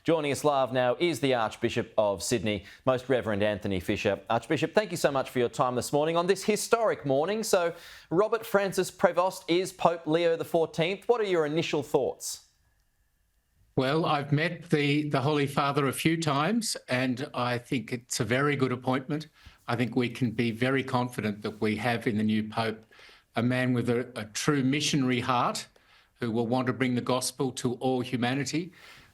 Joining us live now is the Archbishop of Sydney, Most Reverend Anthony Fisher. Archbishop, thank you so much for your time this morning on this historic morning. So, Robert Francis Prevost is Pope Leo XIV. What are your initial thoughts? Well, I've met the Holy Father a few times, and I think it's a very good appointment. I think we can be very confident that we have in the new Pope a man with a true missionary heart who will want to bring the gospel to all humanity.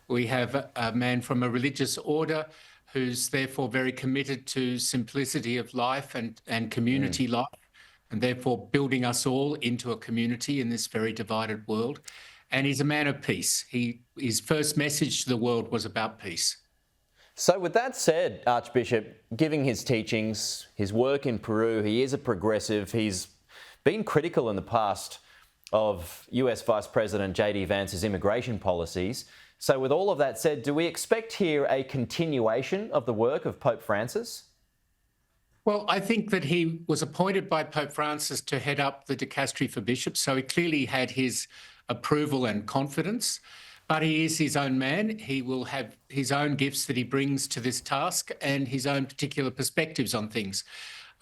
We have a man from a religious order who's therefore very committed to simplicity of life and community life, and therefore building us all into a community in this very divided world. And he's a man of peace. His first message to the world was about peace. So with that said, Archbishop, giving his teachings, his work in Peru, he is a progressive. He's been critical in the past of US Vice President J.D. Vance's immigration policies. So with all of that said, do we expect here a continuation of the work of Pope Francis? Well, I think that he was appointed by Pope Francis to head up the dicastery for bishops, so he clearly had his approval and confidence, but he is his own man. He will have his own gifts that he brings to this task and his own particular perspectives on things.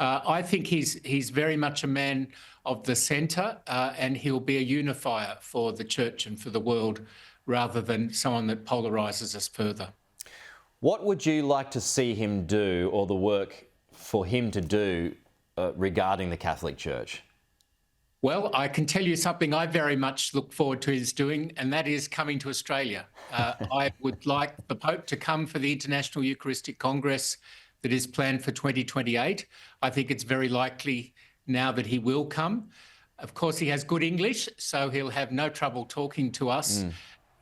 I think he's very much a man of the centre, and he'll be a unifier for the church and for the world rather than someone that polarises us further. What would you like to see him do, or the work for him to do regarding the Catholic Church? Well, I can tell you something I very much look forward to his doing, and that is coming to Australia. I would like the Pope to come for the International Eucharistic Congress that is planned for 2028. I think it's very likely now that he will come. Of course, he has good English, so he'll have no trouble talking to us.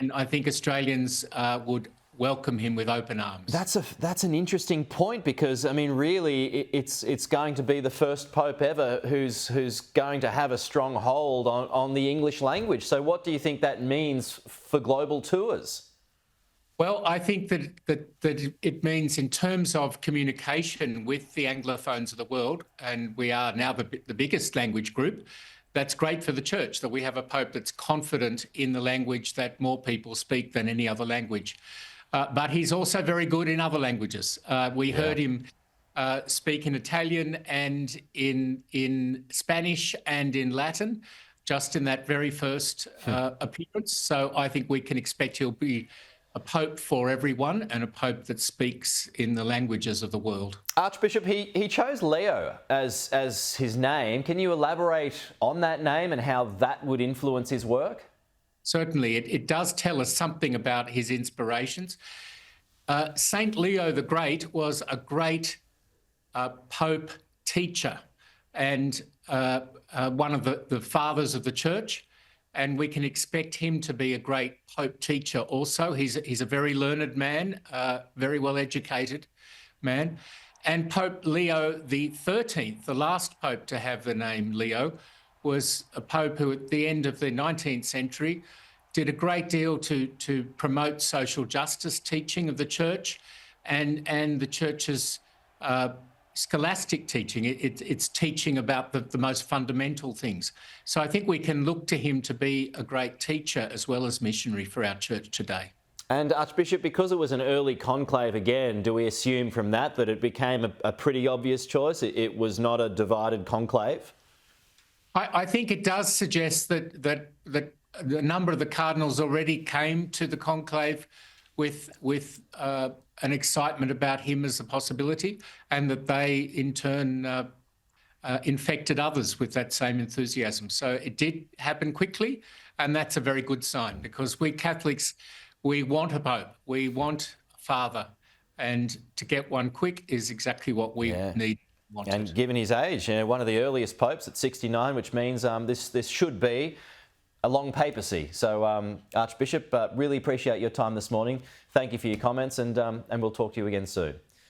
And I think Australians would welcome him with open arms. That's an interesting point, because I mean, really, it's going to be the first Pope ever who's going to have a strong hold on the English language. So, what do you think that means for global tours? Well, I think that it means in terms of communication with the Anglophones of the world, and we are now the biggest language group. That's great for the church, that we have a Pope that's confident in the language that more people speak than any other language. But he's also very good in other languages. We heard him speak in Italian and in Spanish and in Latin, just in that very first appearance. So I think we can expect he'll be a Pope for everyone, and a Pope that speaks in the languages of the world. Archbishop, he chose Leo as his name. Can you elaborate on that name and how that would influence his work? Certainly, it does tell us something about his inspirations. Saint Leo the Great was a great Pope teacher and one of the fathers of the church, and we can expect him to be a great Pope teacher also. He's a very learned man, very well educated man. And Pope Leo XIII, the last Pope to have the name Leo, was a Pope who at the end of the 19th century did a great deal to promote social justice teaching of the church and the church's scholastic teaching. It's teaching about the most fundamental things. So I think we can look to him to be a great teacher as well as missionary for our church today. And Archbishop, because it was an early conclave again, do we assume from that it became a pretty obvious choice? It was not a divided conclave? I think it does suggest that a number of the cardinals already came to the conclave with an excitement about him as a possibility, and that they in turn infected others with that same enthusiasm. So it did happen quickly, and that's a very good sign, because we Catholics, we want a Pope, we want a Father, and to get one quick is exactly what we need. Wanted. And given his age, one of the earliest popes at 69, which means this should be a long papacy. So, Archbishop, really appreciate your time this morning. Thank you for your comments, and we'll talk to you again soon.